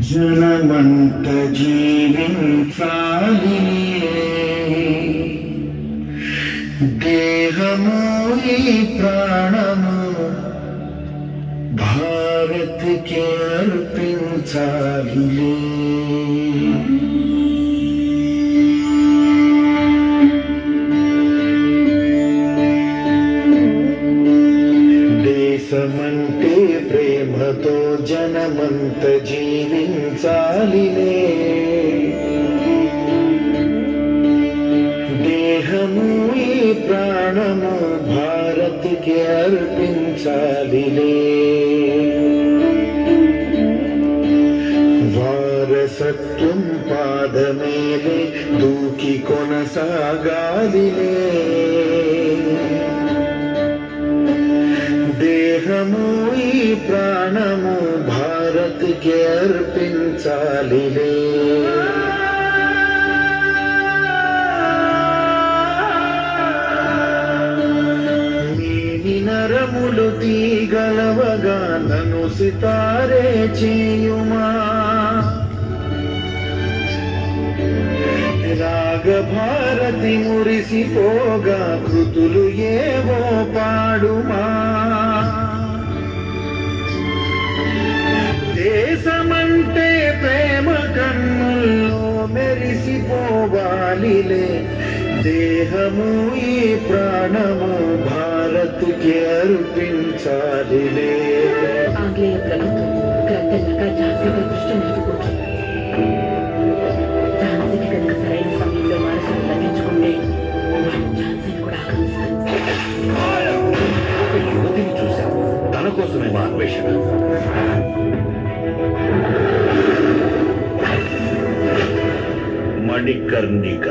జనమంత జీవించాలి దేహము ఈ ప్రాణము భారత్కి అర్పించాలి దేశమంటే ప్రేమతో జనమంత జీవించాలిలే దేహము ఈ ప్రాణము భారత్కి అర్పించాలిలే వారసత్వం పాదమేలే దూకి కొనసాగాలిలే దేహము ఈ ప్రాణము భారత్కి అర్పించాలిలే నీని నరములు తీగలవగా నన్ను సితారే చేయుమా రాగభారతి మురిసిపోగా కృతులు ఏవో పాడుమా దేశమంటే ప్రేమ కన్నుల్లో మెరిసిపోవాలిలే దేహము ఈ ప్రాణము భారత్కి అర్పించాలిలే ఆంగ్లేయ ప్రభుత్వం గ్రంథంగా ఝాన్సీపై దృష్టి నిలుపుకుంటుంది ఝాన్సీకి కనుక సరైన సమయంలో వారసులు లభించుకుంటే ఝాన్సీని కూడా ఆక్రమిస్తారు ఒక యువతిని చూశాము తన కోసమే మా అన్వేషణ మణికర్ణిక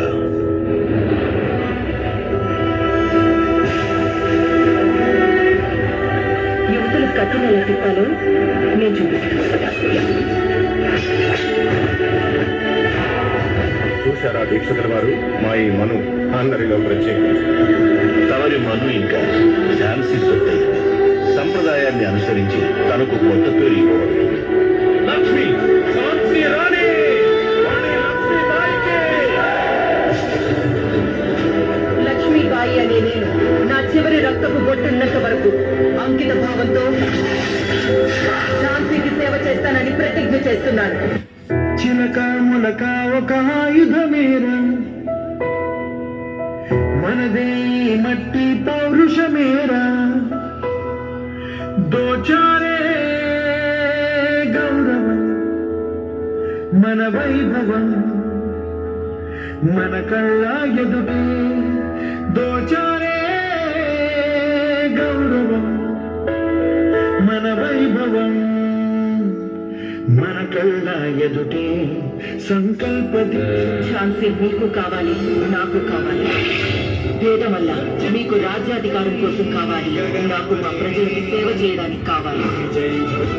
యువతులు కత్తిని ఎలా తిప్పాలో నేను చూపిస్తాను చూశారా దీక్షకుల వారు మా ఈ మను అందరిలో ప్రత్యేకించి తవరి మను ఇంకా ఝాన్సీ సొత్తై సంప్రదాయాన్ని అనుసరించి తనకు కొత్త పేరు ఇవ్వబడుతుంది లక్ష్మి ఝాన్సీ రాణి లక్ష్మీబాయి అనే నేను నా చివరి రక్తపు బొట్టున్నంత వరకు అంకిత భావంతో ఝాన్సీకి సేవ చేస్తానని ప్రతిజ్ఞ చేస్తున్నాను చిలక ములక ఒక ఆయుధమేరా మనదే మట్టి పౌరుషమేరా దోచారే గౌరవం మన వైభవం మన కళ్ళ ఎదుటే దోచారే గౌరవం మన వైభవం మన కళ్ళ ఎదుటే సంకల్పది ఝాన్సీ మీకు కావాలి నాకు కావాలి భేదం వల్ల మీకు రాజ్యాధికారం కోసం కావాలి నాకు మా ప్రజలకు సేవ చేయడానికి కావాలి విజయ్ భవ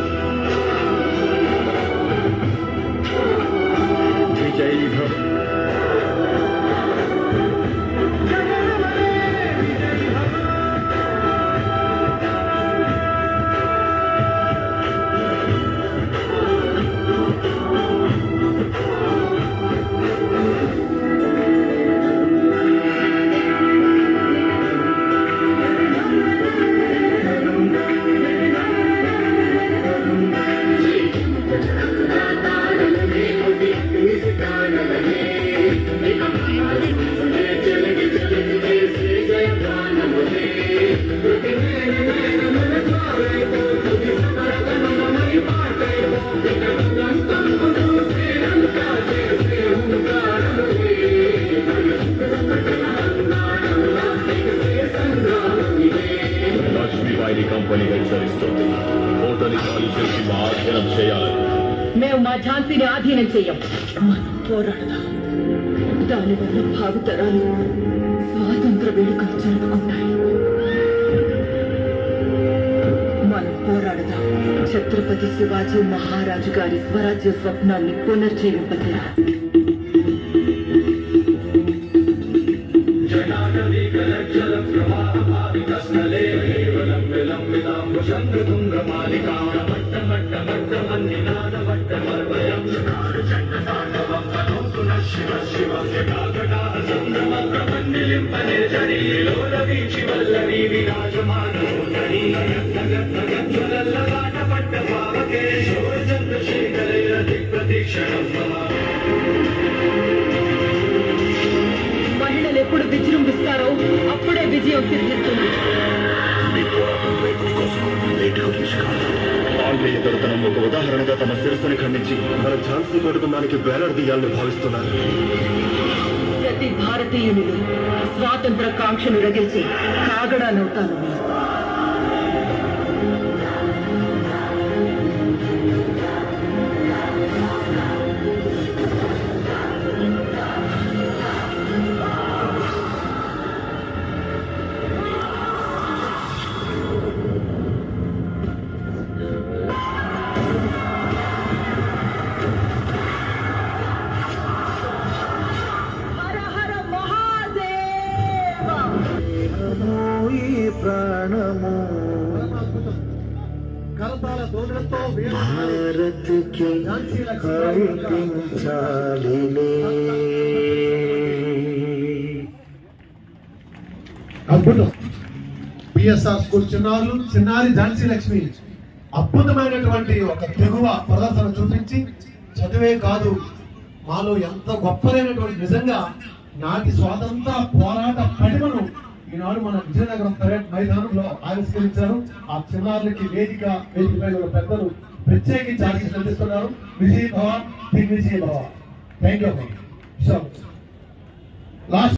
లక్ష్మీబాయి కంపెనీగా విస్తరిస్తుంది హోటల్ ఖాళీ చేసి మా అధ్యయనం చేయాలని మేము మా ఝాన్సీని ఆధీనం చెయ్యం మనం పోరాడదాం దానివల్ల భావితరాలు స్వాతంత్ర వేడుకలు జరుపుకుంటాయి మనం పోరాడదాం ఛత్రపతి శివాజీ మహారాజు గారి స్వరాజ్య స్వప్నాన్ని పునర్జీవింపజేయాలి చంద్రతుంగ మాలికా మహిళలు ఎప్పుడు విజృంభిస్తారో అప్పుడే విజయం సిద్ధిస్తుంది. మీ పోరాటం రేపటి కోసం నేటి గురించి కాదు. ఆంగ్లేయ దొరతనం ఒక ఉదాహరణగా తమ శిరస్సుని ఖండించి మన ఝాన్సీ పడుకున్నానికి వేలాడదీయాలని భావిస్తున్నారు. ప్రతి భారతీయునిలో స్వాతంత్ర కాంక్షను రగిల్చి కాగడానవుతాను. ప్రాణము భారత్కి కల్పించాలిలే. అద్భుతం. పిఎస్ఆర్ స్కూల్ చిన్నారి ఝాన్సీ లక్ష్మి అద్భుతమైనటువంటి ఒక తెగువ ప్రదర్శన చూపించి చదివే కాదు మాలో ఎంత గొప్పదైనటువంటి నిజంగా నాటి స్వాతంత్ర పోరాట పటిమను ఈనాడు మన విజయనగరం పరేడ్ మైదానంలో ఆవిష్కరించారు. ఆ చిన్నారులకి వేదికపై ఉన్న పెద్దలు ప్రత్యేకించి ఆశీస్సులు అందిస్తున్నారు. విజయ్ భవ దిగ్విజయ్ భవ. Thank you. లాస్ట్